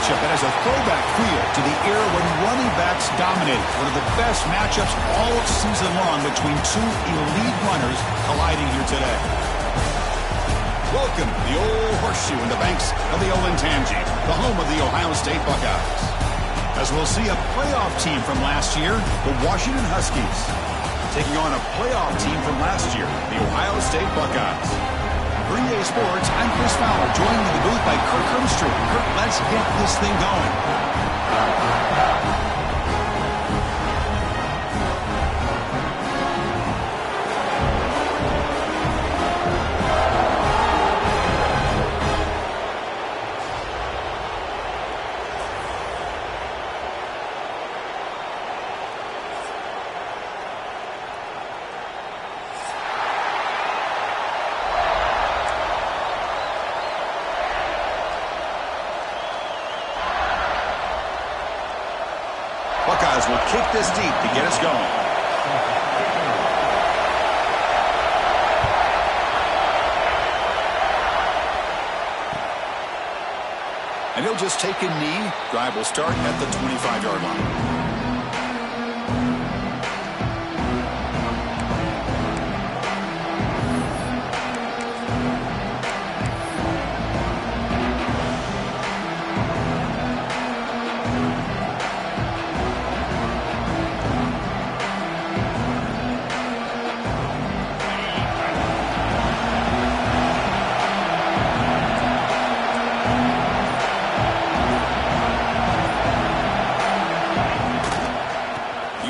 matchup that has a throwback feel to the era when running backs dominated. One of the best matchups all season long between two elite runners colliding here today. Welcome to the Old Horseshoe in the banks of the Olentangy, the home of the Ohio State Buckeyes. As we'll see a playoff team from last year, the Washington Huskies, taking on a playoff team from last year, the Ohio State Buckeyes. For EA Sports, I'm Chris Fowler, joined in the booth by Kirk Herbstreit. Kirk, let's get this thing going. Buckeyes will kick this deep to get us going. And he'll just take a knee. Drive will start at the 25-yard line.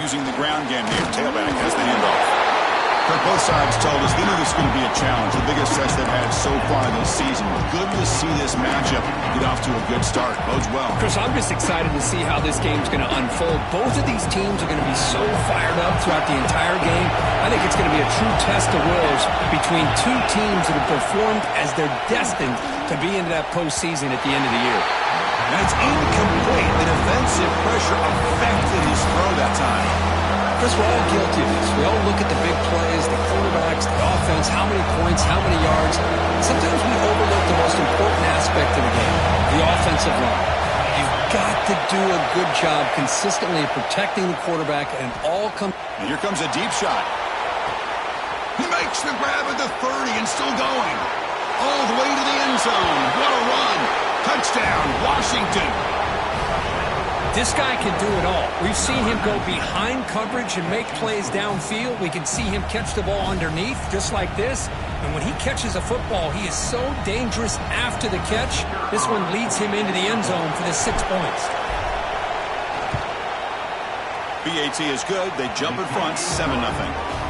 Using the ground game here, tailback has the handoff. Both sides told us they knew this was going to be a challenge, the biggest test they've had so far this season. Good to see this matchup get off to a good start. Bodes well. Chris, I'm just excited to see how this game's going to unfold. Both of these teams are going to be so fired up throughout the entire game. I think it's going to be a true test of wills between two teams that have performed as they're destined to be into that postseason at the end of the year. And it's incomplete. The defensive pressure affected his throw that time. Chris, we're all guilty of this. We all look at the big plays, the quarterbacks, the offense, how many points, how many yards. Sometimes we overlook the most important aspect of the game, the offensive line. You've got to do a good job consistently of protecting the quarterback, and all comes. And here comes a deep shot. He makes the grab at the 30 and still going. All the way to the end zone. What a run. Touchdown, Washington. This guy can do it all. We've seen him go behind coverage and make plays downfield. We can see him catch the ball underneath, just like this. And when he catches a football, he is so dangerous after the catch. This one leads him into the end zone for the 6 points. BAT is good. They jump in front, 7-0.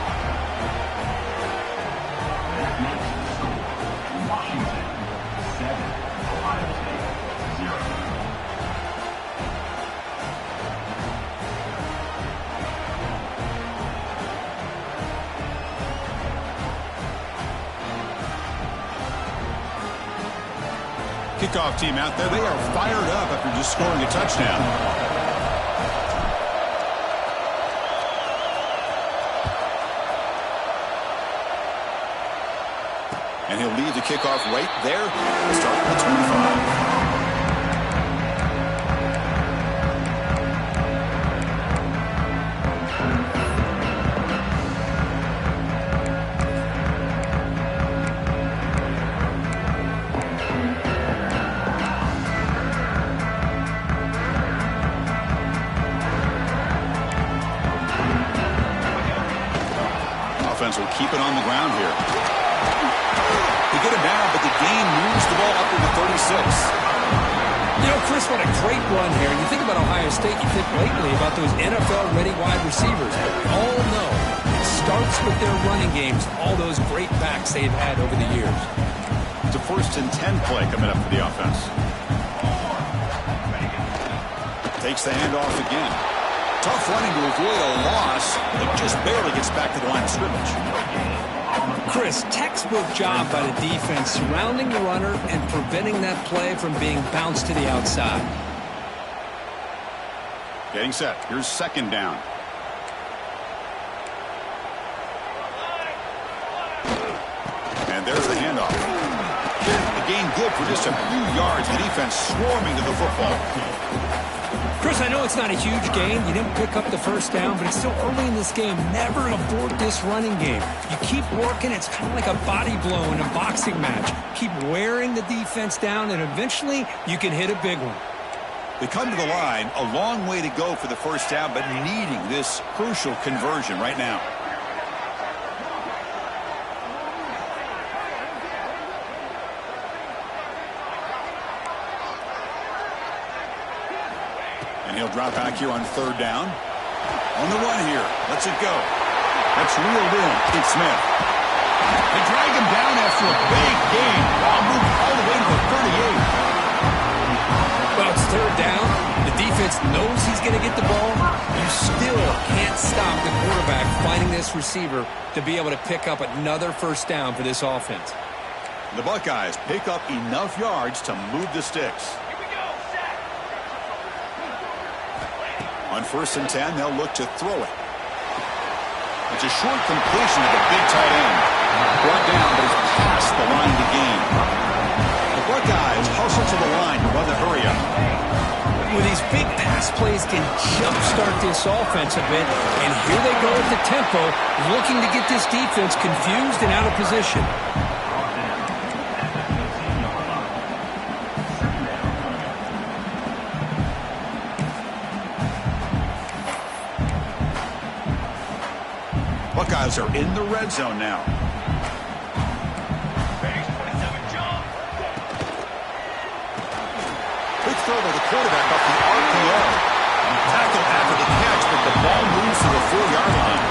Kickoff team out there. They are fired up after just scoring a touchdown. And he'll lead the kickoff right there. Start at the 25. Will keep it on the ground here. They get him down, but the gain moves the ball up to the 36. You know, Chris, what a great run here. You think about Ohio State, you think lately about those NFL-ready wide receivers. But we all know it starts with their running games, all those great backs they've had over the years. It's a 1st and 10 play coming up for the offense. Takes the handoff again. Tough running to avoid a loss, but just barely gets back to the line of scrimmage. Chris, textbook job by the defense surrounding the runner and preventing that play from being bounced to the outside. Getting set. Here's 2nd down. And there's the handoff. gain good for just a few yards. The defense swarming to the football. Chris, I know it's not a huge gain. You didn't pick up the first down, but it's still early in this game. Never abort this running game. You keep working. It's kind of like a body blow in a boxing match. Keep wearing the defense down, and eventually you can hit a big one. They come to the line, a long way to go for the first down, but needing this crucial conversion right now. And he'll drop back here on third down. On the run here. Lets it go. That's reeled in. It's Smith. They drag him down after a big gain. Ball moved all the way to the 38. Well, it's third down. The defense knows he's going to get the ball. You still can't stop the quarterback finding this receiver to be able to pick up another first down for this offense. The Buckeyes pick up enough yards to move the sticks. On 1st and 10, they'll look to throw it. It's a short completion to the big tight end. Brought down, but it's past the line to gain. The Buckeyes hustle to the line to run the hurry up. Well, these big pass plays can jumpstart this offense a bit, and here they go at the tempo, looking to get this defense confused and out of position. Buckeyes are in the red zone now. Quick throw by the quarterback up the RPO. Tackle after the catch, but the ball moves to the 4-yard line.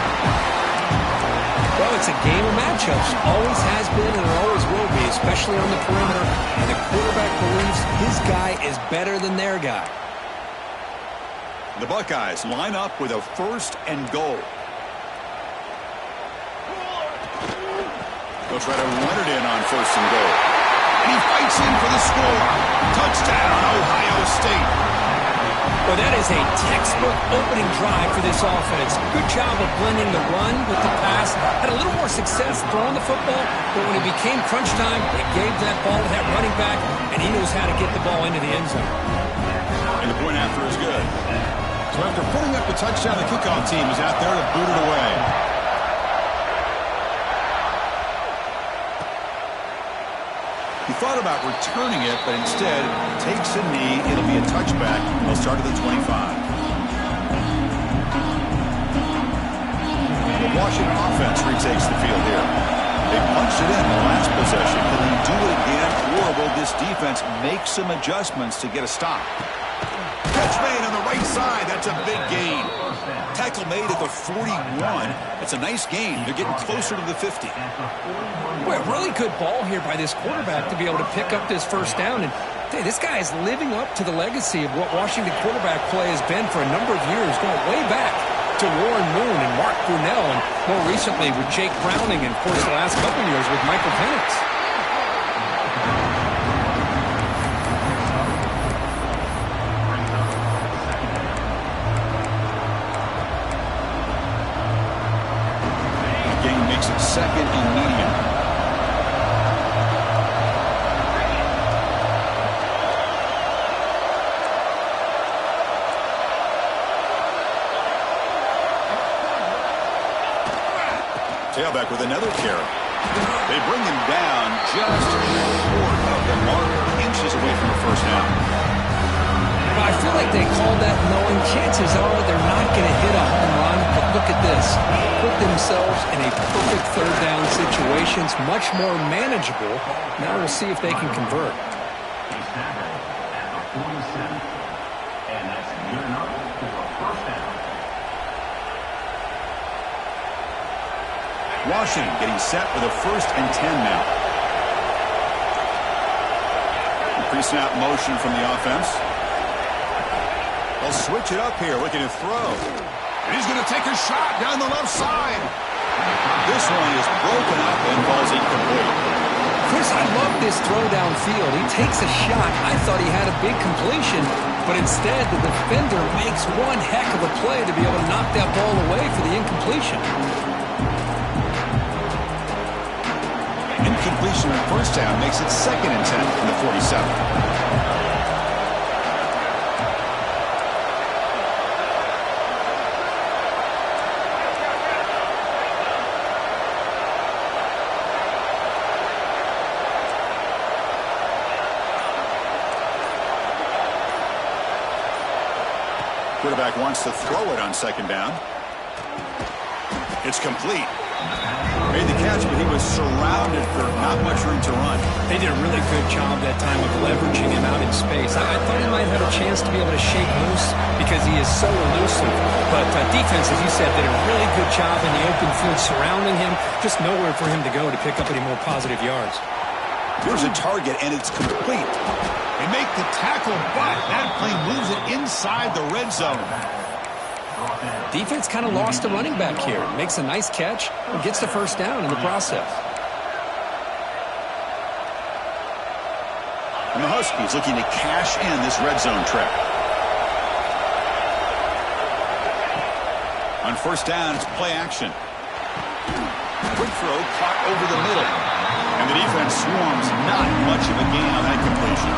Well, it's a game of matchups. Always has been and it always will be, especially on the perimeter. And the quarterback believes his guy is better than their guy. The Buckeyes line up with a 1st and goal. They'll try to run it in on 1st and goal. And he fights in for the score. Touchdown, Ohio State. Well, that is a textbook opening drive for this offense. Good job of blending the run with the pass. Had a little more success throwing the football, but when it became crunch time, they gave that ball to that running back, and he knows how to get the ball into the end zone. And the point after is good. So after putting up the touchdown, the kickoff team is out there to boot it away. He thought about returning it, but instead takes a knee. It'll be a touchback. They'll start at the 25. The Washington offense retakes the field here. They punched it in the last possession. Can they do it again, or will this defense make some adjustments to get a stop? Catch made on the right side. That's a big gain. Tackle made at the 41. It's a nice gain. They're getting closer to the 50. Boy, a really good ball here by this quarterback to be able to pick up this first down. And hey, this guy is living up to the legacy of what Washington quarterback play has been for a number of years, going way back to Warren Moon and Mark Brunell, and more recently with Jake Browning, and of course the last couple of years with Michael Penix. Second and medium. Tailback with another carry. They bring him down just short of the mark, inches away from the first down. I feel like they called that knowing chances are they're not going to hit a home run, but look at this. Put themselves in a perfect third down situation. It's much more manageable. Now we'll see if they can convert. Washington getting set with a 1st and 10 now. Pre-snap motion from the offense. They'll switch it up here, looking to throw. And he's going to take a shot down the left side. This one is broken up and falls incomplete. Chris, I love this throw downfield. He takes a shot. I thought he had a big completion, but instead the defender makes one heck of a play to be able to knock that ball away for the incompletion. completion on first down makes it 2nd and 10 from the 47. Quarterback wants to throw it on 2nd down. It's complete. Made the catch, but he was surrounded for not much room to run. They did a really good job that time of leveraging him out in space. I thought he might have a chance to be able to shake loose because he is so elusive. But defense, as you said, did a really good job in the open field surrounding him. Just nowhere for him to go to pick up any more positive yards. Here's a target, and it's complete. They make the tackle, but that play moves it inside the red zone. Defense kind of lost a running back here. Makes a nice catch and gets the first down in the process. And the Huskies looking to cash in this red zone trip. On first down, it's play action. Quick throw caught over the middle. And the defense swarms. Not much of a gain on that completion.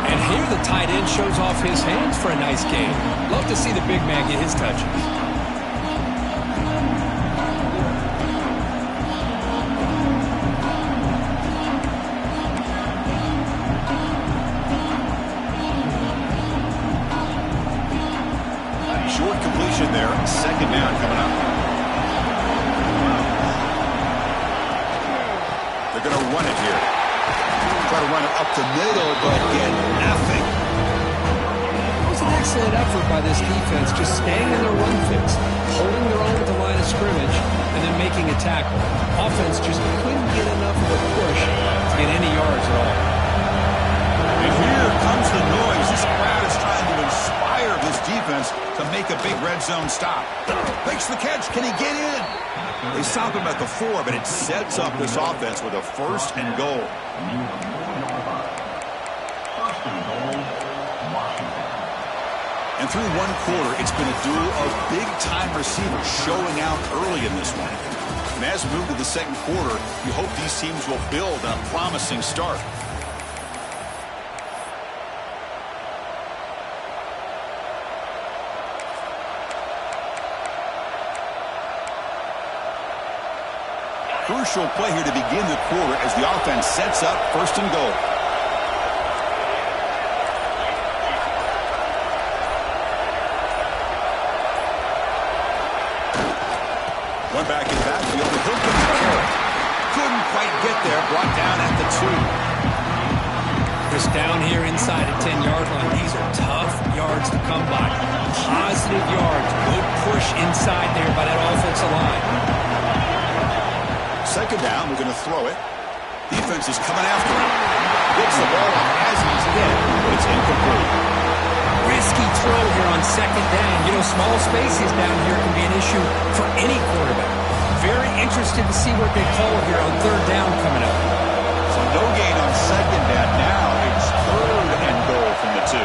And here the tight end shows off his hands for a nice game. Love to see the big man get his touches. Short completion there. 2nd down coming up. They're going to run it here. Try to run it up the middle, but get nothing. It was an excellent effort by this defense, just staying in their run fits, holding their own at the line of scrimmage, and then making a tackle. Offense just couldn't get enough of a push to get any yards at all. And here comes the noise. This crowd is trying to inspire this defense to make a big red zone stop. Makes the catch. Can he get in? They stop him at the 4, but it sets up this offense with a 1st and goal. And through one quarter, it's been a duel of big-time receivers showing out early in this one. And as we move to the 2nd quarter, you hope these teams will build on a promising start. Crucial play here to begin the quarter as the offense sets up 1st and goal. One back in backfield, and he'll get the carry. Couldn't quite get there, brought down at the 2. Just down here inside the 10-yard line. These are tough yards to come by. Positive yards. Good push inside there by that offensive line. 2nd down, we're going to throw it. Defense is coming after him. Gets the ball off as he's hit, but it's incomplete. Risky throw here on 2nd down. You know, small spaces down here can be an issue for any quarterback. Very interested to see what they call here on 3rd down coming up. So no gain on 2nd down. Now it's 3rd and goal from the 2.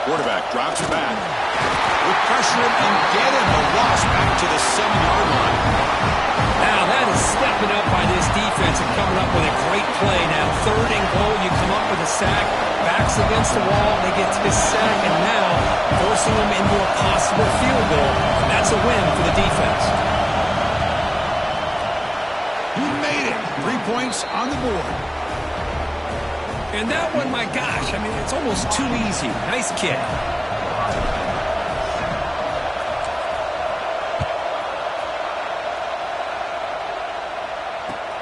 Quarterback drops back. With pressure and get him a loss back to the 7-yard line. Now that is stepping up by this defense and coming up with a great play. Now 3rd and goal, you come up with a sack, backs against the wall, they get this sack, and now forcing them into a possible field goal. And that's a win for the defense. He made it. 3 points on the board. And that one, my gosh, I mean, it's almost too easy. Nice kick.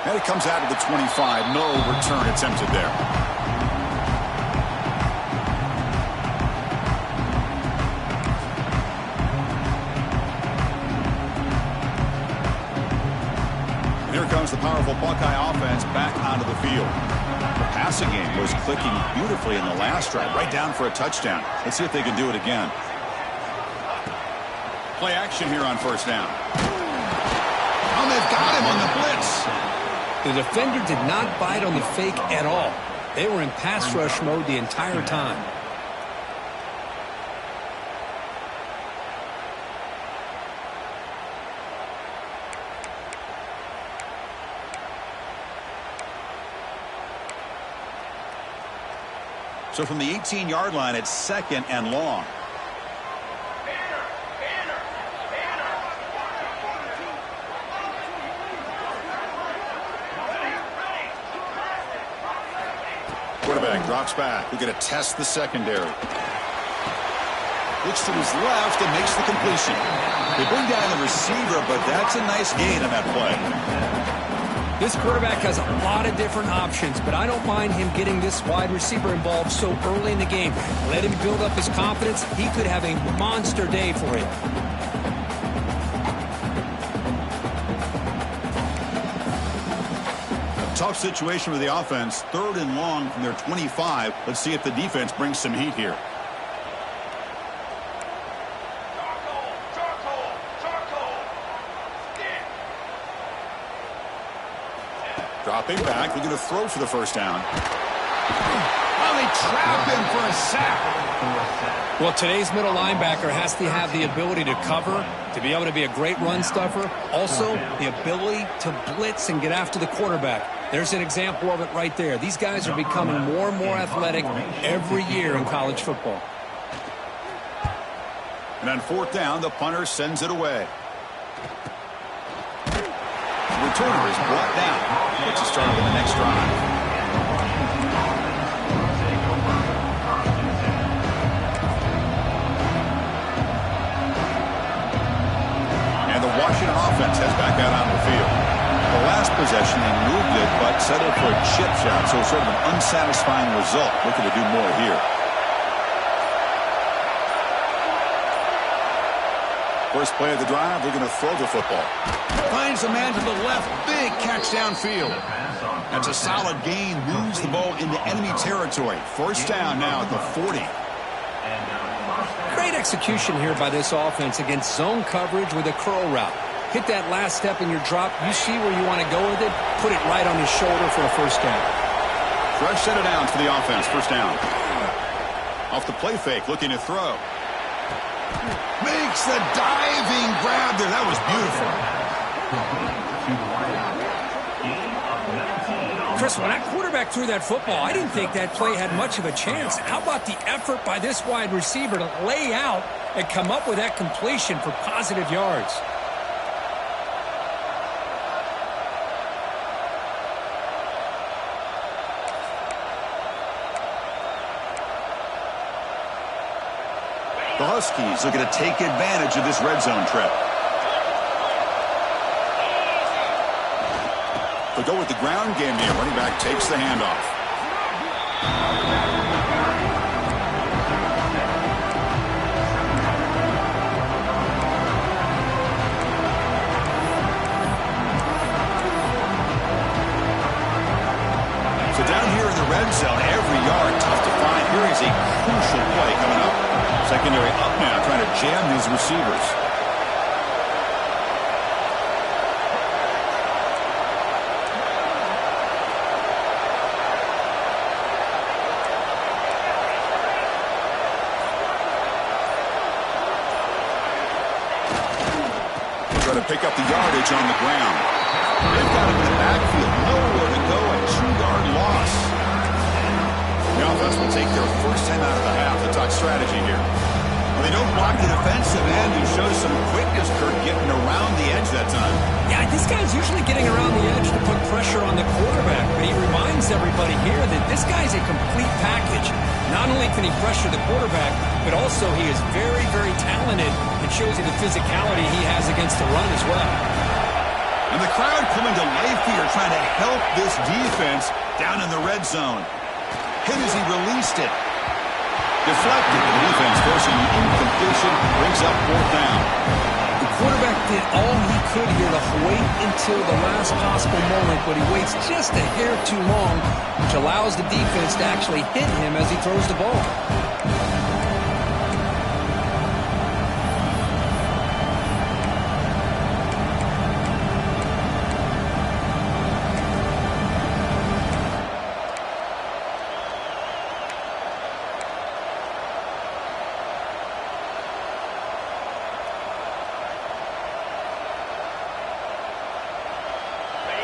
And it comes out of the 25. No return attempted there. And here comes the powerful Buckeye offense back onto the field. The passing game was clicking beautifully in the last drive, right down for a touchdown. Let's see if they can do it again. Play action here on 1st down. Oh, they've got him on the blitz. The defender did not bite on the fake at all. They were in pass rush mode the entire time. So from the 18-yard line, it's 2nd and long. Quarterback drops back. We're going to test the secondary. Looks to his left and makes the completion. They bring down the receiver, but that's a nice gain on that play. This quarterback has a lot of different options, but I don't mind him getting this wide receiver involved so early in the game. Let him build up his confidence. He could have a monster day for him. Tough situation with the offense. 3rd and long from their 25. Let's see if the defense brings some heat here. Dropping back. They're going to throw for the first down. Oh, they trap him for a sack. Well, today's middle linebacker has to have the ability to cover, to be able to be a great run stuffer. Also, the ability to blitz and get after the quarterback. There's an example of it right there. These guys are becoming more and more athletic every year in college football. And on 4th down, the punter sends it away. The returner is brought down. Gets us started with the next drive. And the Washington offense heads back out on the field. The last possession, they moved it, but settled for a chip shot, so sort of an unsatisfying result. Looking to do more here. First play of the drive, they're going to throw the football. Finds a man to the left, big catch downfield. That's a solid gain, moves the ball into enemy territory. First down now at the 40. Great execution here by this offense against zone coverage with a curl route. Hit that last step in your drop. You see where you want to go with it. Put it right on his shoulder for a first down. Fresh set of downs for the offense. First down. Off the play fake, looking to throw. Makes the diving grab there. That was beautiful. Chris, when that quarterback threw that football, I didn't think that play had much of a chance. How about the effort by this wide receiver to lay out and come up with that completion for positive yards? The Huskies looking to take advantage of this red zone trip. They'll go with the ground game here. Running back takes the handoff. So down here in the red zone, every yard tough to find. Here is a crucial play coming up. Secondary up now, trying to jam these receivers. Try to pick up the yardage on the ground. They've got him in the backfield. Nowhere to go. A 2-yard loss. The offense will take their first time out of the half. The talk strategy here. Well, they don't block the defensive end who shows some quickness, Kirk, getting around the edge that time. Yeah, this guy's usually getting around the edge to put pressure on the quarterback, but he reminds everybody here that this guy's a complete package. Not only can he pressure the quarterback, but also he is very, very talented. It shows you the physicality he has against the run as well. And the crowd coming to life here, trying to help this defense down in the red zone. Hit as he released it. Deflected. The defense forcing the incompletion. Brings up 4th down. The quarterback did all he could here to wait until the last possible moment, but he waits just a hair too long, which allows the defense to actually hit him as he throws the ball.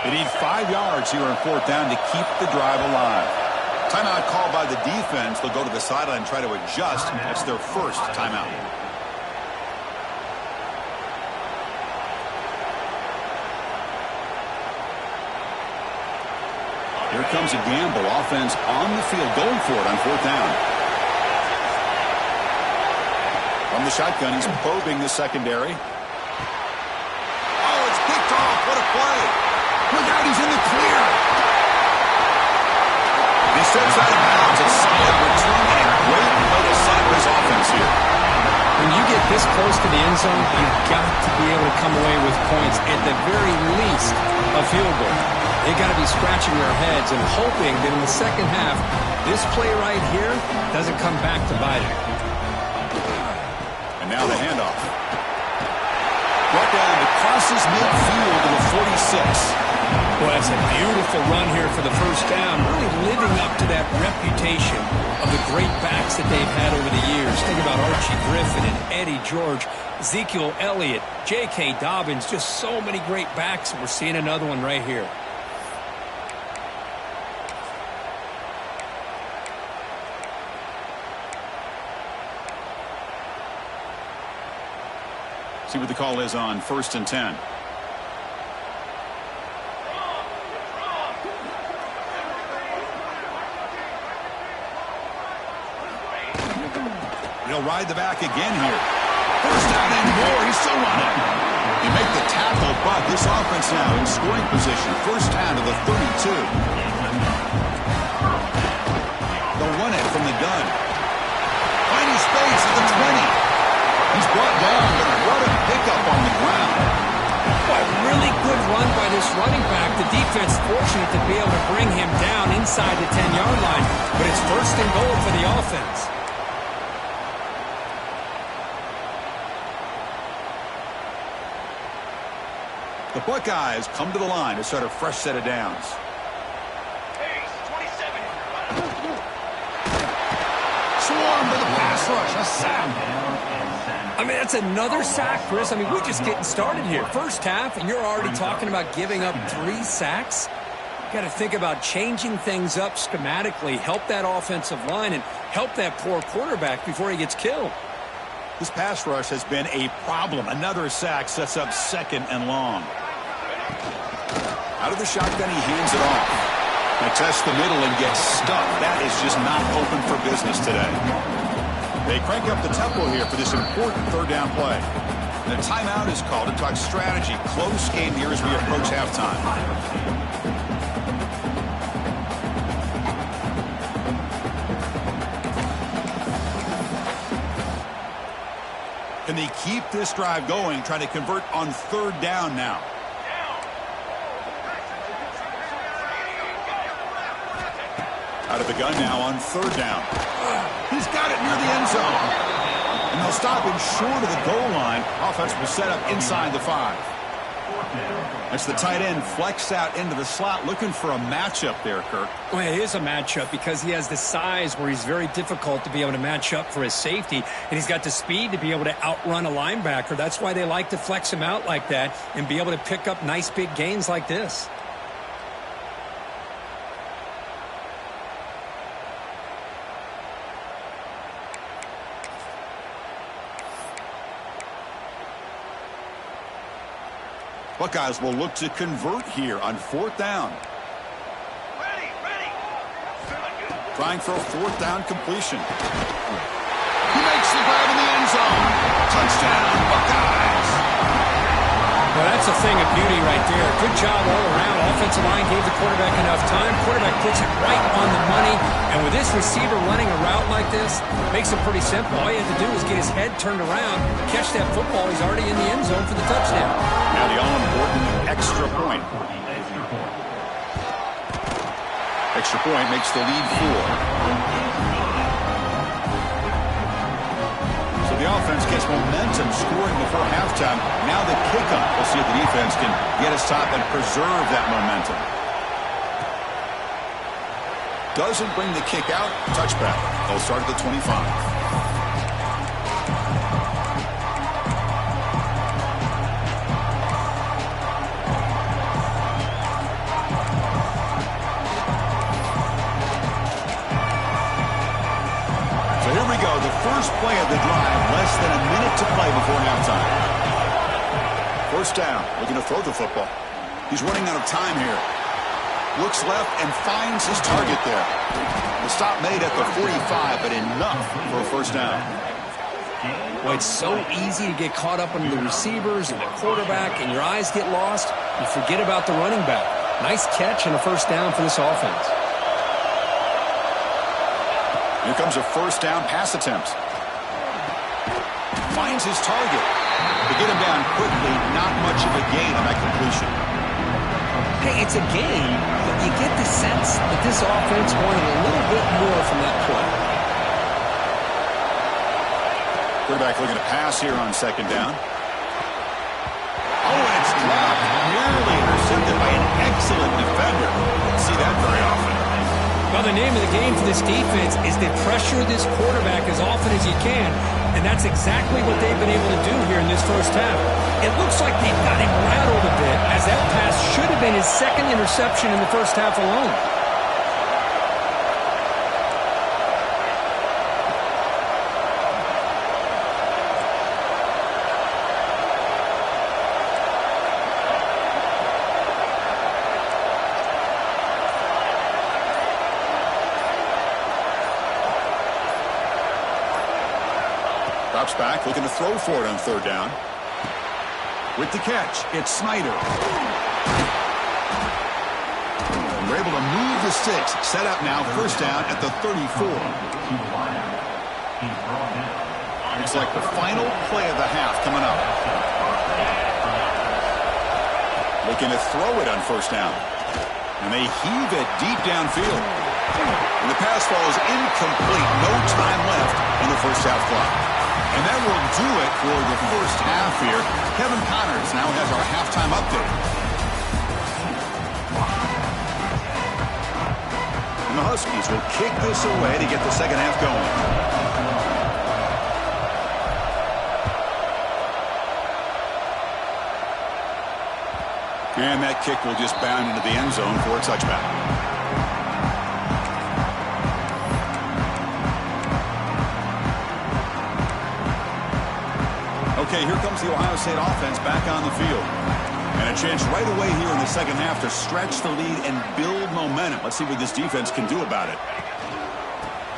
They need 5 yards here on 4th down to keep the drive alive. Timeout called by the defense. They'll go to the sideline and try to adjust. That's their first timeout. Here comes a gamble. Offense on the field going for it on fourth down. From the shotgun, he's probing the secondary. Oh, it's picked off. What a play. Look out, he's in the clear. He steps out of bounds. A solid return and a great play to set up his offense here. When you get this close to the end zone, you've got to be able to come away with points, at the very least a field goal. They got to be scratching their heads and hoping that in the second half, this play right here doesn't come back to bite it. And now the handoff. Brought down to crosses midfield to the 46. Well, that's a beautiful run here for the first down, really living up to that reputation of the great backs that they've had over the years. Think about Archie Griffin and Eddie George, Ezekiel Elliott, J.K. Dobbins, just so many great backs, and we're seeing another one right here. See what the call is on 1st and 10. He'll ride the back again here. First down and more. He's still running. They make the tackle, but this offense now in scoring position. First down to the 32. They'll run it from the gun. Finding space at the 20. He's brought down, but what a pickup on the ground. Well, really good run by this running back. The defense fortunate to be able to bring him down inside the 10-yard line, but it's first and goal for the offense. The Buckeyes come to the line to start a fresh set of downs. Swarm to the pass rush, a sack. I mean, that's another sack, Chris. I mean, we're just getting started here. First half, and you're already talking about giving up 3 sacks. You've got to think about changing things up schematically, help that offensive line, and help that poor quarterback before he gets killed. This pass rush has been a problem. Another sack sets up 2nd and long. Out of the shotgun, he hands it off. Now tests the middle and gets stuck. That is just not open for business today. They crank up the tempo here for this important 3rd down play. And a timeout is called to talk strategy. Close game here as we approach halftime. Can they keep this drive going, trying to convert on 3rd down now? Out of the gun now on 3rd down. He's got it near the end zone. And they'll stop him short of the goal line. Offense will set up inside the 5. That's the tight end flexed out into the slot, looking for a matchup there, Kirk. Well, it is a matchup because he has the size where he's very difficult to be able to match up for his safety, and he's got the speed to be able to outrun a linebacker. That's why they like to flex him out like that and be able to pick up nice big gains like this. Buckeyes will look to convert here on 4th down. Trying for a 4th down completion. He makes the grab in the end zone. Touchdown, Buckeyes. Well, that's a thing of beauty right there. Good job all around. Offensive line gave the quarterback enough time. Quarterback puts it right on the money. And with this receiver running a route like this, makes it pretty simple. All you have to do is get his head turned around, catch that football. He's already in the end zone for the touchdown. Now the all-important extra point. Extra point makes the lead 4. So the offense gets momentum scoring before halftime. Now the kickoff. We'll see if the defense can get a stop and preserve that momentum. Doesn't bring the kick out. Touchback. They'll start at the 25. first play of the drive, less than a minute to play before halftime. First down, looking to throw the football. He's running out of time here. Looks left and finds his target there. The stop made at the 45, but enough for a first down. Well, it's so easy to get caught up on the receivers and the quarterback, and your eyes get lost. You forget about the running back. Nice catch and a first down for this offense. Here comes a first down pass attempt. Finds his target. To get him down quickly, not much of a gain on that completion. Hey, it's a game, but you get the sense that this offense wanted a little bit more from that play. Quarterback looking to pass here on second down. Oh, and it's dropped. Nearly intercepted by an excellent defender. Don't see that very often. Well, the name of the game for this defense is to pressure this quarterback as often as you can, and that's exactly what they've been able to do here in this first half. It looks like they've got him rattled a bit, as that pass should have been his second interception in the first half alone. Drops back, looking to throw for it on third down. With the catch, it's Snyder. We're able to move the sticks. Set up now, first down at the 34. Looks like the final play of the half coming up. Looking to throw it on first down. And they heave it deep downfield. And the pass falls incomplete. No time left on the first half clock. And that will do it for the first half here. Kevin Connors now has our halftime update. And the Huskies will kick this away to get the second half going. And that kick will just bound into the end zone for a touchback. Okay, here comes the Ohio State offense back on the field. And a chance right away here in the second half to stretch the lead and build momentum. Let's see what this defense can do about it.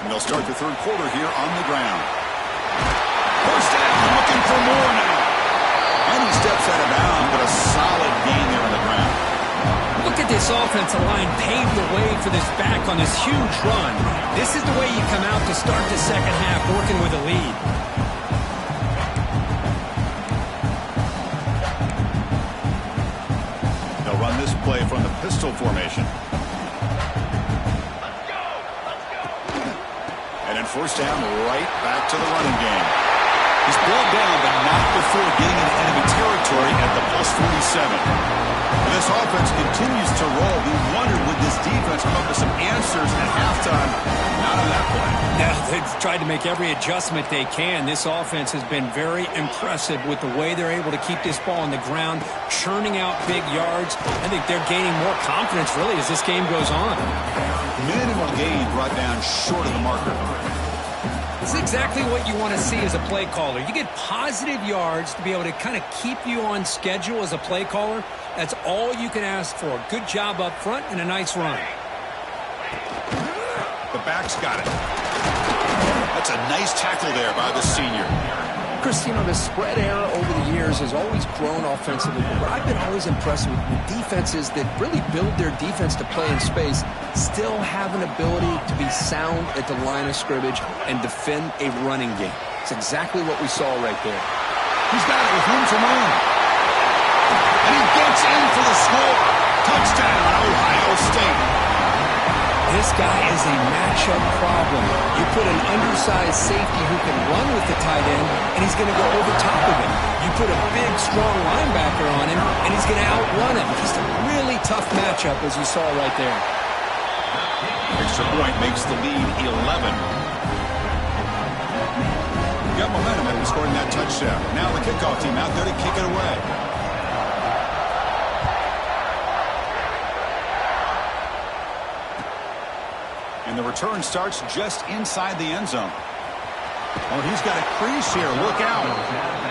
And they'll start the third quarter here on the ground. First down, looking for more now. And he steps out of bounds, but a solid gain there on the ground. Look at this offensive line pave the way for this back on this huge run. This is the way you come out to start the second half working with a lead. Run this play from the pistol formation. And then first down, right back to the running game. He's brought down, but not before getting into enemy territory at the +47. And this offense continues to roll. We wondered, would this defense come up with some answers at halftime? Not on that play. Yeah, they've tried to make every adjustment they can. This offense has been very impressive with the way they're able to keep this ball on the ground, churning out big yards. I think they're gaining more confidence, really, as this game goes on. Minimal gain brought down short of the marker. This is exactly what you want to see as a play caller. You get positive yards to be able to kind of keep you on schedule as a play caller. That's all you can ask for. Good job up front and a nice run. The back's got it. That's a nice tackle there by the senior. Chris, you know, the spread era over the years has always grown offensively, but I've been always impressed with defenses that really build their defense to play in space, still have an ability to be sound at the line of scrimmage and defend a running game. It's exactly what we saw right there. He's got it with room to run. And he gets in for the score. Touchdown, Ohio State. This guy is a matchup problem. You put an undersized safety who can run with the tight end, and he's going to go over top of him. You put a big, strong linebacker on him, and he's going to outrun him. Just a really tough matchup, as you saw right there. Extra point makes the lead 11. Got momentum after scoring that touchdown. Now the kickoff team out there to kick it away. And the return starts just inside the end zone. Oh, he's got a crease here. Look out.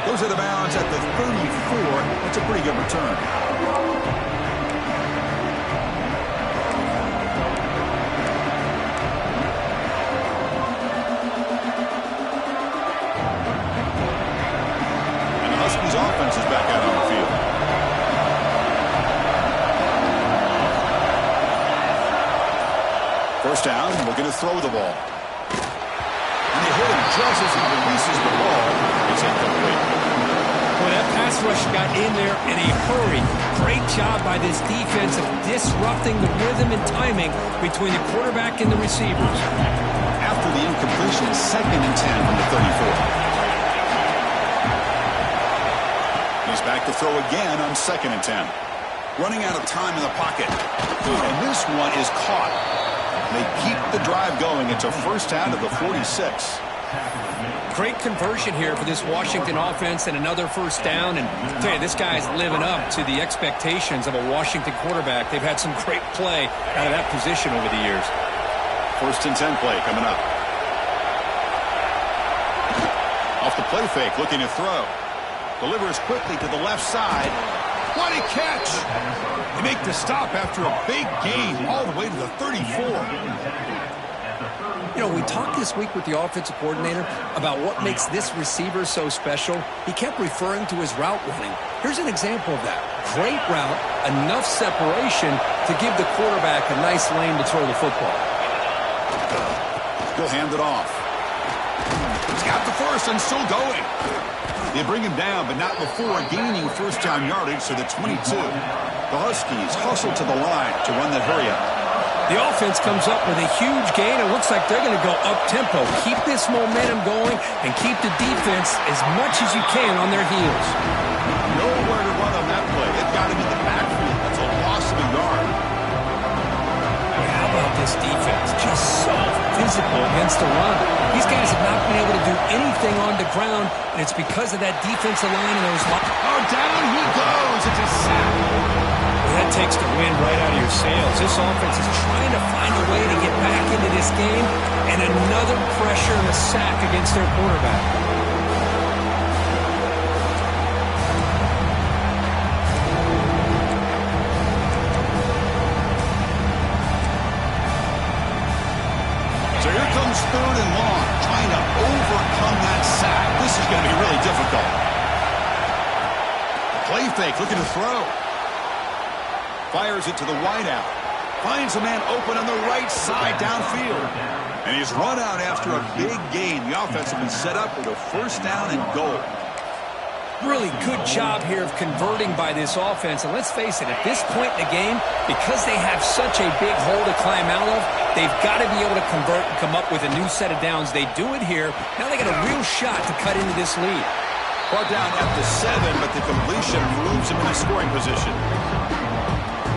Goes out of bounds at the 34. That's a pretty good return. And the Huskies offense is back out on the field. First down, looking to throw the ball. And they hit him just as he releases the ball. It's incomplete. Well, that pass rush got in there in a hurry. Great job by this defense of disrupting the rhythm and timing between the quarterback and the receivers. After the incompletion, 2nd and 10 from the 34. He's back to throw again on 2nd and 10. Running out of time in the pocket. And this one is caught. They keep the drive going. It's a first down to the 46. Great conversion here for this Washington offense and another first down. And I'll tell you, this guy's living up to the expectations of a Washington quarterback. They've had some great play out of that position over the years. 1st and 10 play coming up. Off the play fake, looking to throw. Delivers quickly to the left side. What a catch! They make the stop after a big gain all the way to the 34. You know, we talked this week with the offensive coordinator about what makes this receiver so special. He kept referring to his route running. Here's an example of that. Great route, enough separation to give the quarterback a nice lane to throw the football. He'll hand it off. He's got the first and still going. They bring him down, but not before gaining first down yardage to the 22. The Huskies hustle to the line to run that hurry up. The offense comes up with a huge gain. It looks like they're going to go up-tempo. Keep this momentum going and keep the defense as much as you can on their heels. Nowhere to run on that play. They've got him in the backfield. That's a loss of a yard. How about this defense? Just so physical against the run. These guys have not been able to do anything on the ground, and it's because of that defensive line and those... Oh, down he goes. It's a sack. That takes the wind right out of your sails. This offense is trying to find a way to get back into this game, and another pressure and a sack against their quarterback. So here comes 3rd and long, trying to overcome that sack. This is going to be really difficult. The play fake, looking to throw. Fires it to the wideout. Finds a man open on the right side downfield. And he's run out after a big gain. The offense has been set up with a first down and goal. Really good job here of converting by this offense. And let's face it, at this point in the game, because they have such a big hole to climb out of, they've got to be able to convert and come up with a new set of downs. They do it here. Now they got a real shot to cut into this lead. Brought down at the 7, but the completion moves him in a scoring position.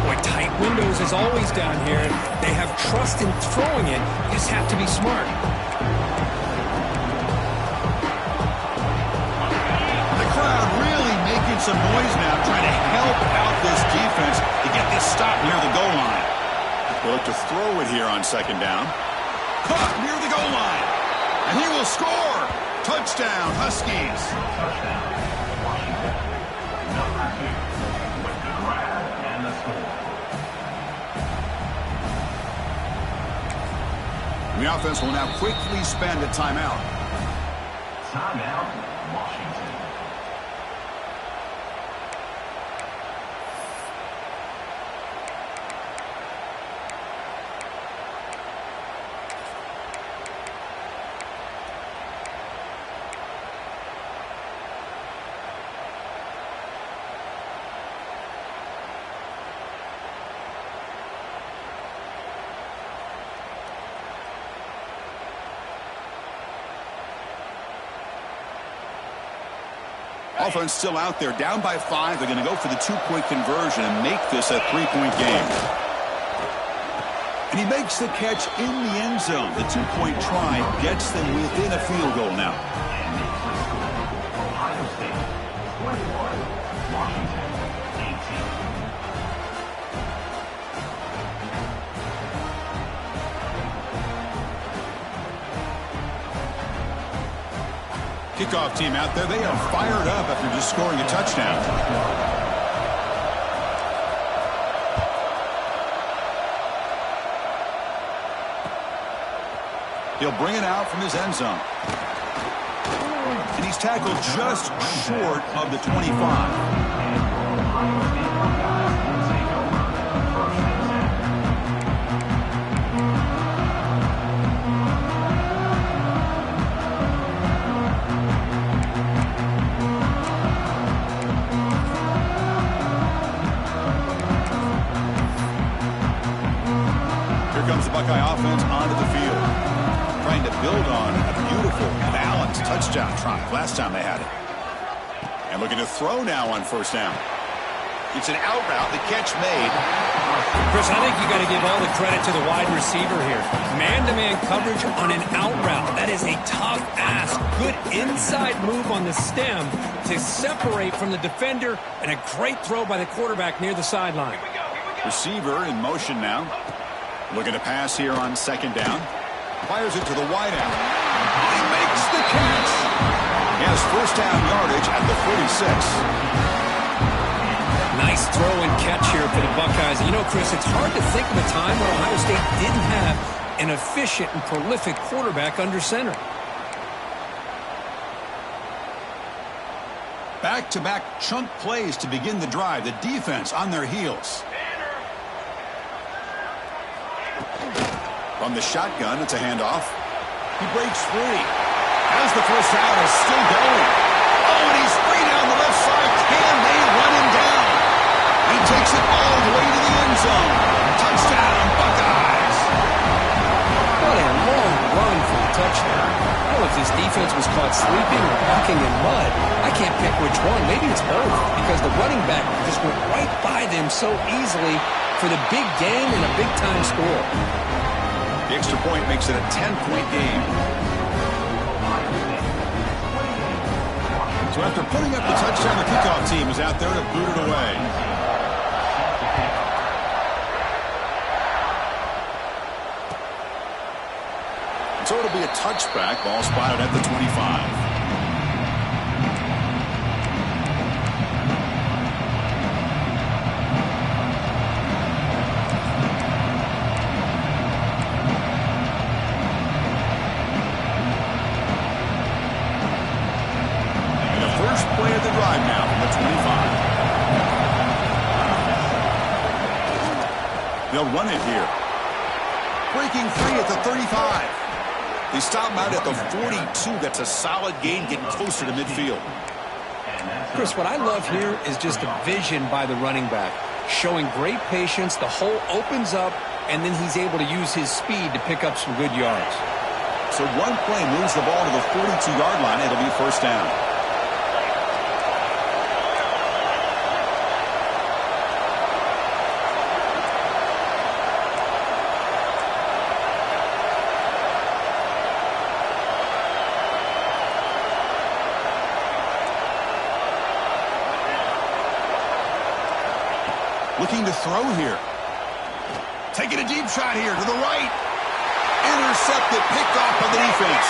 Boy, tight windows as always down here. They have trust in throwing it. You just have to be smart. The crowd really making some noise now, trying to help out this defense to get this stop near the goal line. They'll look to throw it here on 2nd down. Caught near the goal line. And he will score. Touchdown, Huskies. The offense will now quickly spend a timeout. Timeout, Washington. Offense still out there, down by 5. They're going to go for the 2-point conversion and make this a 3-point game. And he makes the catch in the end zone. The 2-point try gets them within a field goal now. Ohio State, 21, Washington, 18. Kickoff team out there, they are fired up after just scoring a touchdown. He'll bring it out from his end zone. And he's tackled just short of the 25. Here comes the Buckeye offense onto the field, trying to build on a beautiful, balanced touchdown drive last time they had it. And looking to throw now on first down. It's an out route, the catch made. Chris, I think you got to give all the credit to the wide receiver here. Man-to-man coverage on an out route. That is a tough ask. Good inside move on the stem to separate from the defender, and a great throw by the quarterback near the sideline. Receiver in motion now. Looking to pass here on second down. Fires it to the wide out. He makes the catch. He has first down yardage at the 46. Nice throw and catch here for the Buckeyes. You know, Chris, it's hard to think of a time when Ohio State didn't have an efficient and prolific quarterback under center. Back-to-back chunk plays to begin the drive. The defense on their heels. From the shotgun, it's a handoff. He breaks free. As the first down is still going. Oh, and he's free down the left side. Can they run him down? He takes it all the way to the end zone. Touchdown, Buckeyes. What a long run for the touchdown. I don't know if this defense was caught sleeping or walking in mud. I can't pick which one. Maybe it's both, because the running back just went right by them so easily for the big gain and a big-time score. The extra point makes it a 10-point game. So after putting up the touchdown, the kickoff team is out there to boot it away. So it'll be a touchback. Ball spotted at the 25. Play of the drive now from the 25. They'll run it here. Breaking free at the 35. They stop him out at the 42. That's a solid gain, getting closer to midfield. Chris, what I love here is just the vision by the running back. Showing great patience, the hole opens up, and then he's able to use his speed to pick up some good yards. So one play moves the ball to the 42-yard line. It'll be first down. Looking to throw here. Taking a deep shot here to the right. Intercepted, picked off by the defense.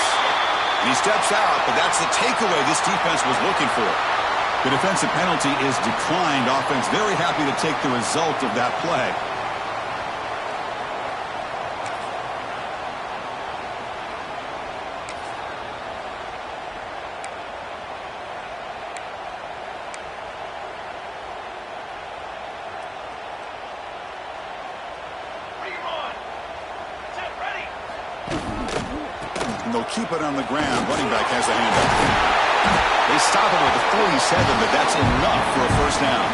And he steps out, but that's the takeaway this defense was looking for. The defensive penalty is declined. Offense very happy to take the result of that play. They'll keep it on the ground. Running back has a handoff. They stop it with the 47, but that's enough for a first down.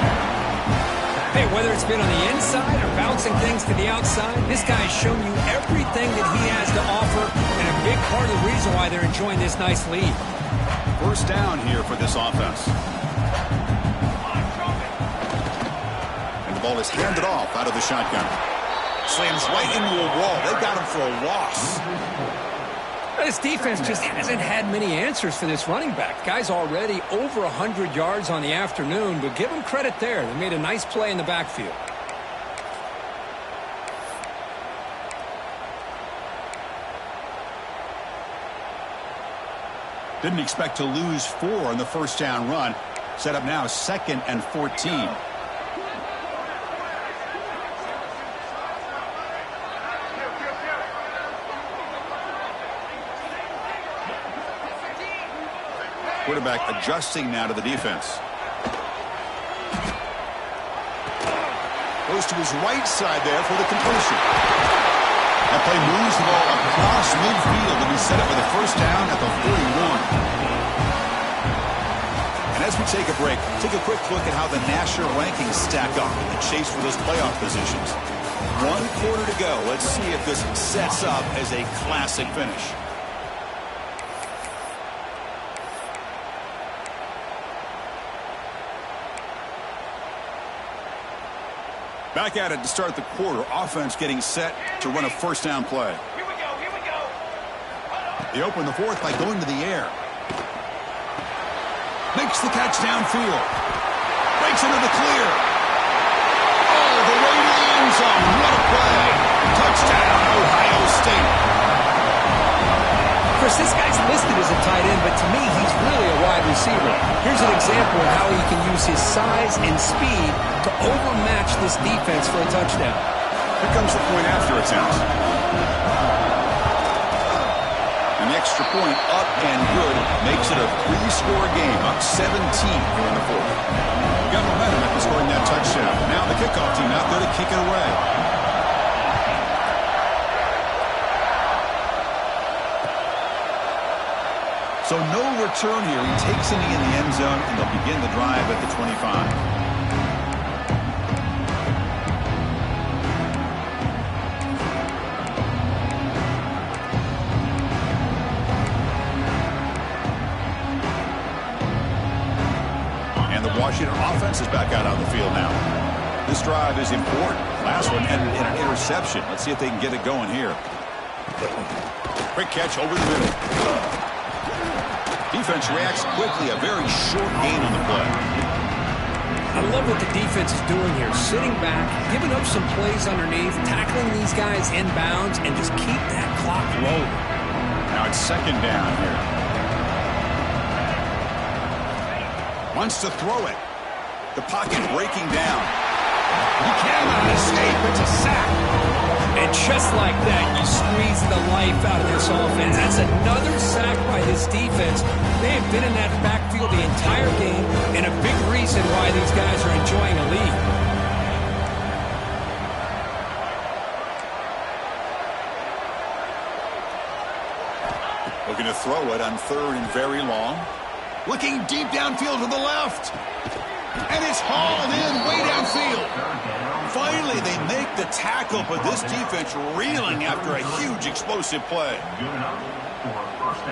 Hey, whether it's been on the inside or bouncing things to the outside, this guy's shown you everything that he has to offer, and a big part of the reason why they're enjoying this nice lead. First down here for this offense. And the ball is handed off out of the shotgun. Slams right into a wall. They got him for a loss. This defense just hasn't had many answers for this running back. Guy's already over 100 yards on the afternoon, but give him credit there. They made a nice play in the backfield. Didn't expect to lose 4 on the first down run. Set up now 2nd and 14. Quarterback adjusting now to the defense. Goes to his right side there for the completion. That play moves the ball across midfield, and he set it with a first down at the 31. And as we take a break, take a quick look at how the national rankings stack up in the chase for those playoff positions. 1 quarter to go. Let's see if this sets up as a classic finish. Back at it to start the quarter. Offense getting set to run a first down play. Here we go, here we go. They open the fourth by going to the air. Makes the catch downfield. Breaks into the clear. Oh, the way to the end zone. What a play. Touchdown, Ohio State. Chris, this guy's listed as a tight end, but to me, he's really a wide receiver. Here's an example of how he can use his size and speed to overmatch this defense for a touchdown. Here comes the point after attempt. An extra point up and good makes it a 3-score game, up 17 here in the fourth. Got momentum after scoring that touchdown. Now the kickoff team out there to kick it away. So no return here. He takes it in the end zone, and they'll begin the drive at the 25. And the Washington offense is back out on the field now. This drive is important. Last one ended in an interception. Let's see if they can get it going here. Quick catch over the middle. Defense reacts quickly. A very short gain on the play. I love what the defense is doing here. Sitting back, giving up some plays underneath, tackling these guys inbounds, and just keep that clock rolling. Now it's 2nd down here. Wants to throw it. The pocket breaking down. He cannot escape. It's a sack. And just like that, you squeeze the life out of this offense. That's another sack by this defense. They have been in that backfield the entire game, and a big reason why these guys are enjoying a lead. Looking to throw it on 3rd and very long. Looking deep downfield to the left. And it's hauled in way downfield. Finally, they make the tackle, but this defense reeling after a huge explosive play.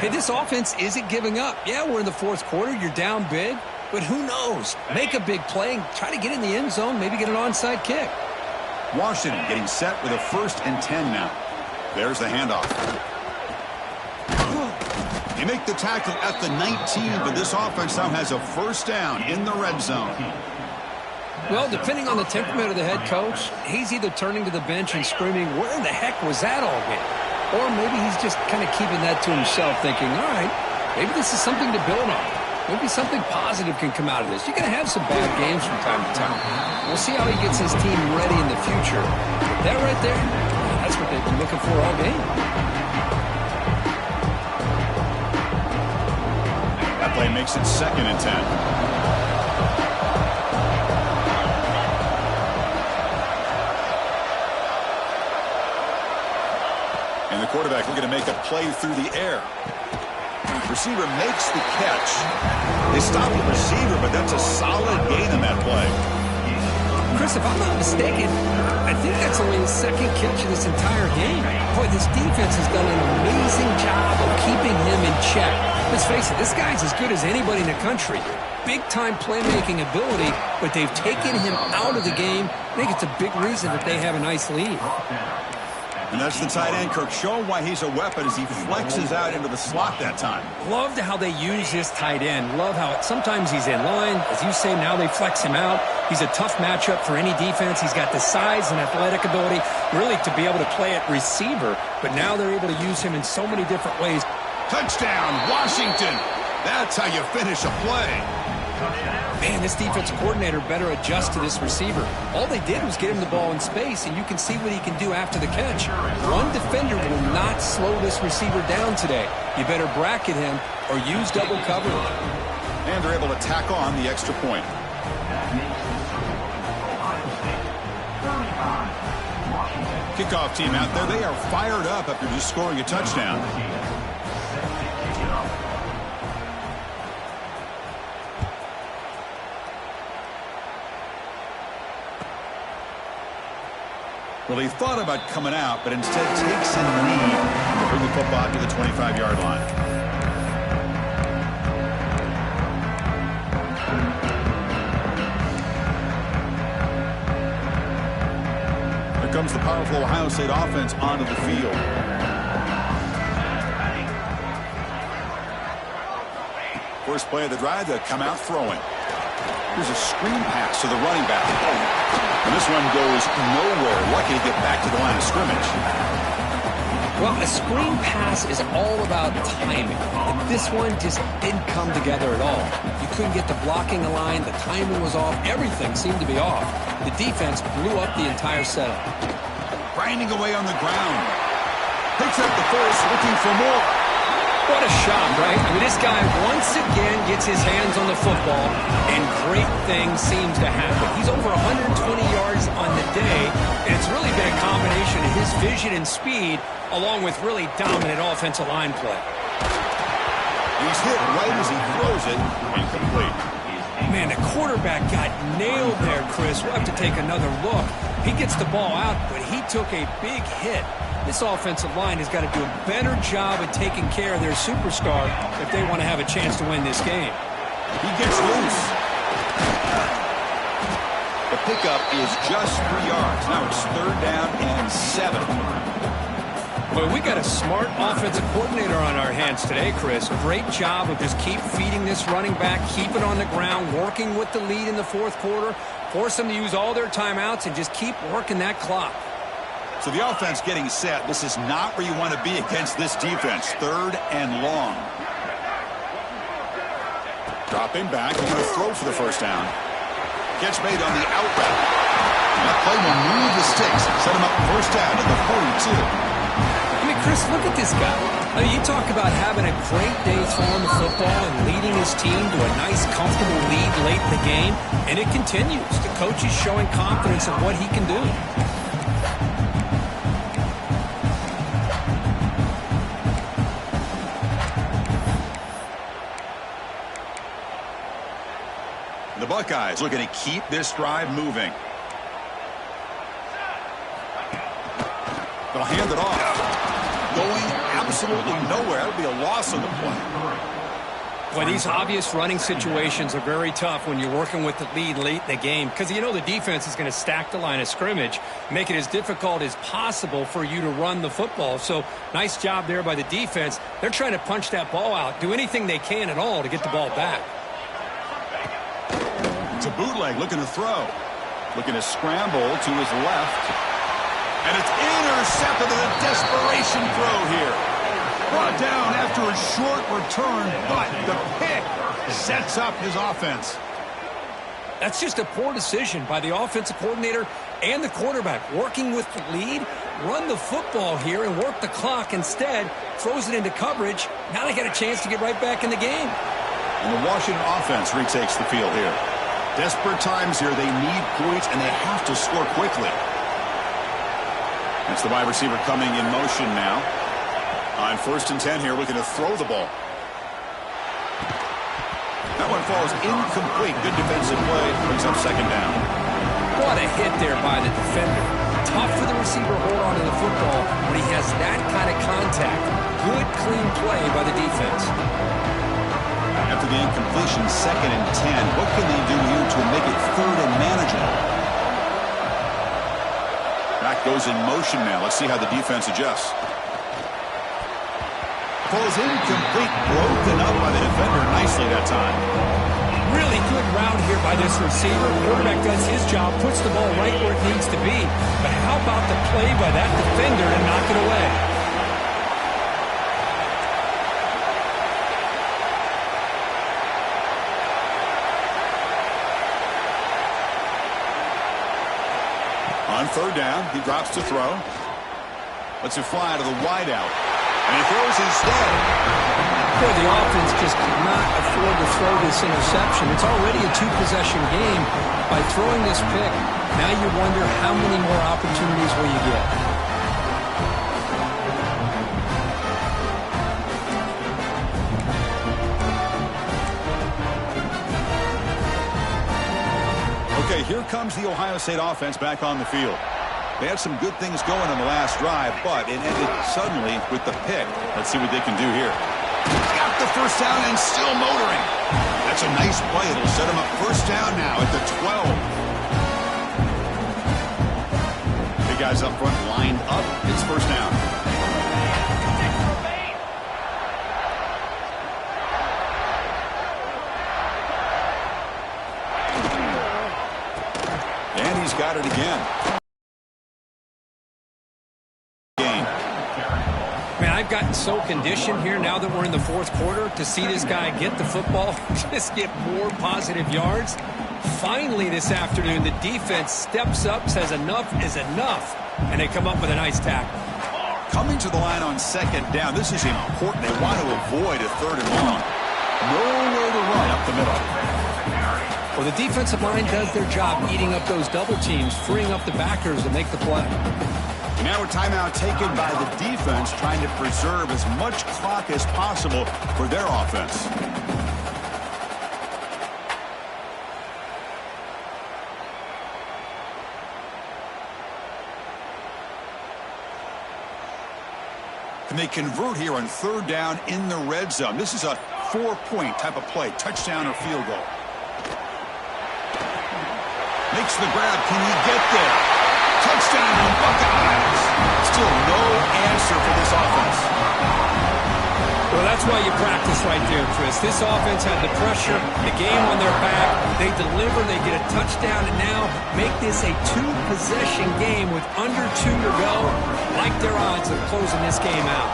Hey, this offense isn't giving up. Yeah, we're in the 4th quarter. You're down big. But who knows? Make a big play and try to get in the end zone, maybe get an onside kick. Washington getting set with a 1st and 10 now. There's the handoff. They make the tackle at the 19, but this offense now has a first down in the red zone. Well, depending on the temperament of the head coach, he's either turning to the bench and screaming, where in the heck was that all game? Or maybe he's just kind of keeping that to himself, thinking, all right, maybe this is something to build on. Maybe something positive can come out of this. You're going to have some bad games from time to time. We'll see how he gets his team ready in the future. But that right there, that's what they've been looking for all game. That play makes it 2nd and 10. And the quarterback looking to make a play through the air. Receiver makes the catch. They stop the receiver, but that's a solid gain in that play. Chris, if I'm not mistaken, I think that's only his 2nd catch of this entire game. Boy, this defense has done an amazing job of keeping him in check. Let's face it, this guy's as good as anybody in the country. Big-time playmaking ability, but they've taken him out of the game. I think it's a big reason that they have a nice lead. And that's the tight end, Kirk, showing why he's a weapon as he flexes out into the slot that time. Loved how they use his tight end. Love how sometimes he's in line. As you say, now they flex him out. He's a tough matchup for any defense. He's got the size and athletic ability really to be able to play at receiver. But now they're able to use him in so many different ways. Touchdown, Washington. That's how you finish a play. Man, this defensive coordinator better adjust to this receiver. All they did was get him the ball in space, and you can see what he can do after the catch. One defender will not slow this receiver down today. You better bracket him or use double coverage. And they're able to tack on the extra point. Kickoff team out there. They are fired up after just scoring a touchdown. Well, he thought about coming out, but instead takes a knee to bring the football to the 25-yard line. Here comes the powerful Ohio State offense onto the field. First play of the drive, they'll come out throwing. Here's a screen pass to the running back. And this one goes nowhere. Lucky to get back to the line of scrimmage. Well, a screen pass is all about timing. But this one just didn't come together at all. You couldn't get the blocking line. The timing was off. Everything seemed to be off. The defense blew up the entire setup. Grinding away on the ground. Picks up the first, looking for more. What a shot, right? I mean, this guy once again gets his hands on the football, and great things seems to happen. He's over 120 yards on the day, and it's really been a combination of his vision and speed, along with really dominant offensive line play. He's hit right as he throws it, incomplete. Man, the quarterback got nailed there, Chris. We'll have to take another look. He gets the ball out, but he took a big hit. This offensive line has got to do a better job of taking care of their superstar if they want to have a chance to win this game. He gets loose. The pickup is just 3 yards. Now it's 3rd down and 7. Well, we got a smart offensive coordinator on our hands today, Chris. Great job of just keep feeding this running back, keep it on the ground, working with the lead in the 4th quarter, force them to use all their timeouts, and just keep working that clock. So the offense getting set. This is not where you want to be against this defense. 3rd and long. Dropping back. He's going to throw for the first down. Catch made on the out route. That play will move the sticks. Set him up first down at the 42. I mean, Chris, look at this guy. I mean, you talk about having a great day throwing the football and leading his team to a nice, comfortable lead late in the game, and it continues. The coach is showing confidence in what he can do. The Buckeyes looking to keep this drive moving. They'll hand it off. Going absolutely nowhere. It'll be a loss on the play. Well, these obvious running situations are very tough when you're working with the lead late in the game because you know the defense is going to stack the line of scrimmage, make it as difficult as possible for you to run the football. So nice job there by the defense. They're trying to punch that ball out, do anything they can at all to get the ball back. It's a bootleg looking to throw. Looking to scramble to his left. And it's intercepted in a desperation throw here. Brought down after a short return, but the pick sets up his offense. That's just a poor decision by the offensive coordinator and the quarterback. Working with the lead, run the football here and work the clock. Instead, throws it into coverage. Now they got a chance to get right back in the game. And the Washington offense retakes the field here. Desperate times here. They need points, and they have to score quickly. That's the wide receiver coming in motion now. On 1st and 10 here, looking to throw the ball. That one falls incomplete. Good defensive play. Brings up 2nd down. What a hit there by the defender. Tough for the receiver to hold on to the football when he has that kind of contact. Good, clean play by the defense. After the incompletion, 2nd and 10. What can they do here to make it 3rd and manageable? Back goes in motion now. Let's see how the defense adjusts. Falls incomplete. Broken up by the defender nicely that time. Really good route here by this receiver. Quarterback does his job, puts the ball right where it needs to be. But how about the play by that defender to knock it away? third down. He drops to throw. Lets it fly to the wideout. And he throws instead. Boy, the offense just cannot afford to throw this interception. It's already a two-possession game. By throwing this pick, now you wonder how many more opportunities will you get. Okay, here comes the Ohio State offense back on the field. They had some good things going on the last drive, but it ended suddenly with the pick. Let's see what they can do here. Got the first down and still motoring. That's a nice play. It'll set him up first down now at the 12. Big guys up front lined up. It's first down. And he's got it again. I've gotten so conditioned here now that we're in the fourth quarter to see this guy get the football, just get more positive yards. Finally this afternoon, the defense steps up, says enough is enough, and they come up with a nice tackle. Coming to the line on second down, this is important. They want to avoid a third and long. Nowhere to run up the middle. Well, the defensive line does their job eating up those double teams, freeing up the backers to make the play. Now a timeout taken by the defense, trying to preserve as much clock as possible for their offense. And they convert here on third down in the red zone. This is a 4-point type of play, touchdown or field goal. Makes the grab. Can he get there? Touchdown, Buckeyes. Still no answer for this offense. Well, that's why you practice right there, Chris. This offense had the pressure, the game on their back. They deliver, they get a touchdown, and now make this a two-possession game with under 2 to go. Like their odds of closing this game out.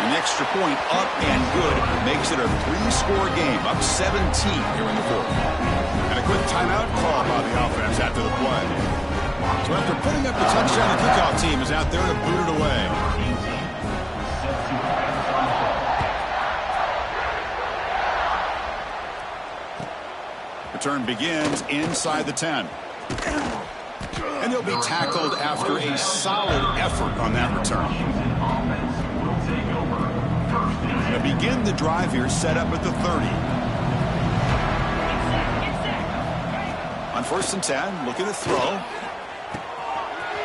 An extra point up and good makes it a 3-score game, up 17 here in the fourth. And a quick timeout call by the offense after the play. So after putting up the touchdown, the kickoff team is out there to boot it away. Return begins inside the 10. And he'll be tackled after a solid effort on that return. To begin the drive here, set up at the 30. On first and 10, looking to throw.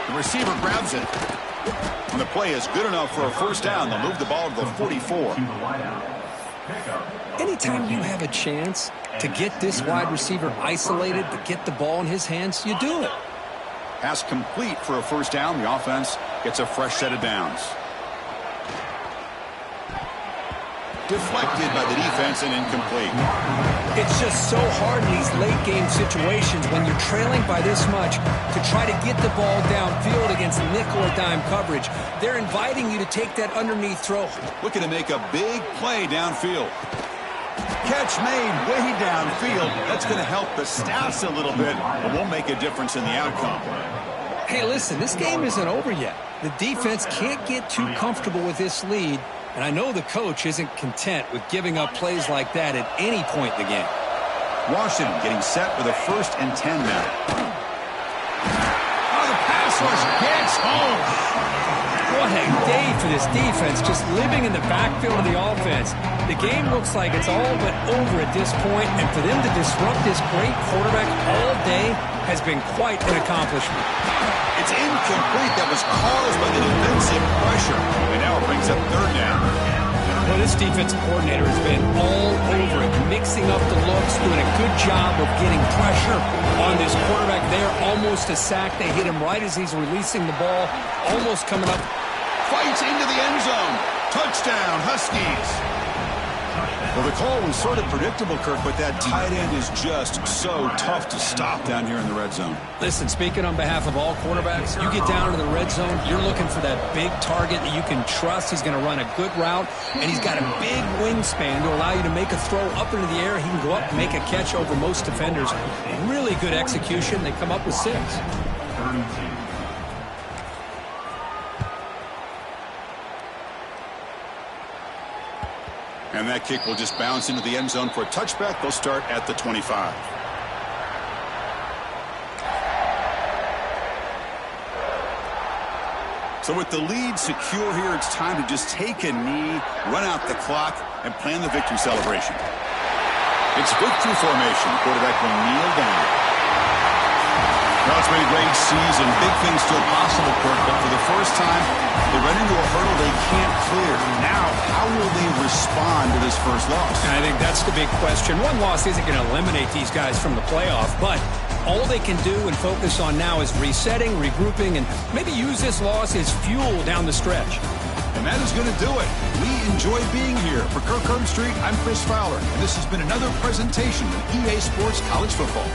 The receiver grabs it. And the play is good enough for a first down. They'll move the ball to the 44. Anytime you have a chance to get this wide receiver isolated, to get the ball in his hands, you do it. Pass complete for a first down. The offense gets a fresh set of downs. Deflected by the defense and incomplete. It's just so hard in these late game situations when you're trailing by this much to try to get the ball downfield against nickel or dime coverage. They're inviting you to take that underneath throw. Looking to make a big play downfield. Catch made way downfield. That's going to help the stats a little bit, but won't make a difference in the outcome. Hey, listen, this game isn't over yet. The defense can't get too comfortable with this lead. And I know the coach isn't content with giving up plays like that at any point in the game. Washington getting set with a first and 10 now. Oh, the pass rush gets home. What a day for this defense, just living in the backfield of the offense. The game looks like it's all but over at this point, and for them to disrupt this great quarterback all day has been quite an accomplishment. It's incomplete. That was caused by the defensive pressure. And now it brings up third down. Well, this defensive coordinator has been all over it, mixing up the looks, doing a good job of getting pressure on this quarterback there. Almost a sack. They hit him right as he's releasing the ball. Almost coming up. Fights into the end zone. Touchdown, Huskies. Well, the call was sort of predictable, Kirk, but that tight end is just so tough to stop down here in the red zone. Listen, speaking on behalf of all quarterbacks, you get down to the red zone, you're looking for that big target that you can trust. He's going to run a good route, and he's got a big wingspan to allow you to make a throw up into the air. He can go up and make a catch over most defenders. Really good execution. They come up with 6. 32. And that kick will just bounce into the end zone for a touchback. They'll start at the 25. So with the lead secure here, it's time to just take a knee, run out the clock, and plan the victory celebration. It's victory formation. The quarterback will kneel down. Well, it's been a great season. Big things still possible, Kirk, but for the first time, they run into a hurdle they can't clear. Now, how will they respond to this first loss? And I think that's the big question. One loss isn't going to eliminate these guys from the playoff, but all they can do and focus on now is resetting, regrouping, and maybe use this loss as fuel down the stretch. And that is going to do it. We enjoy being here. For Kirk Herbstreit, I'm Chris Fowler, and this has been another presentation of EA Sports College Football.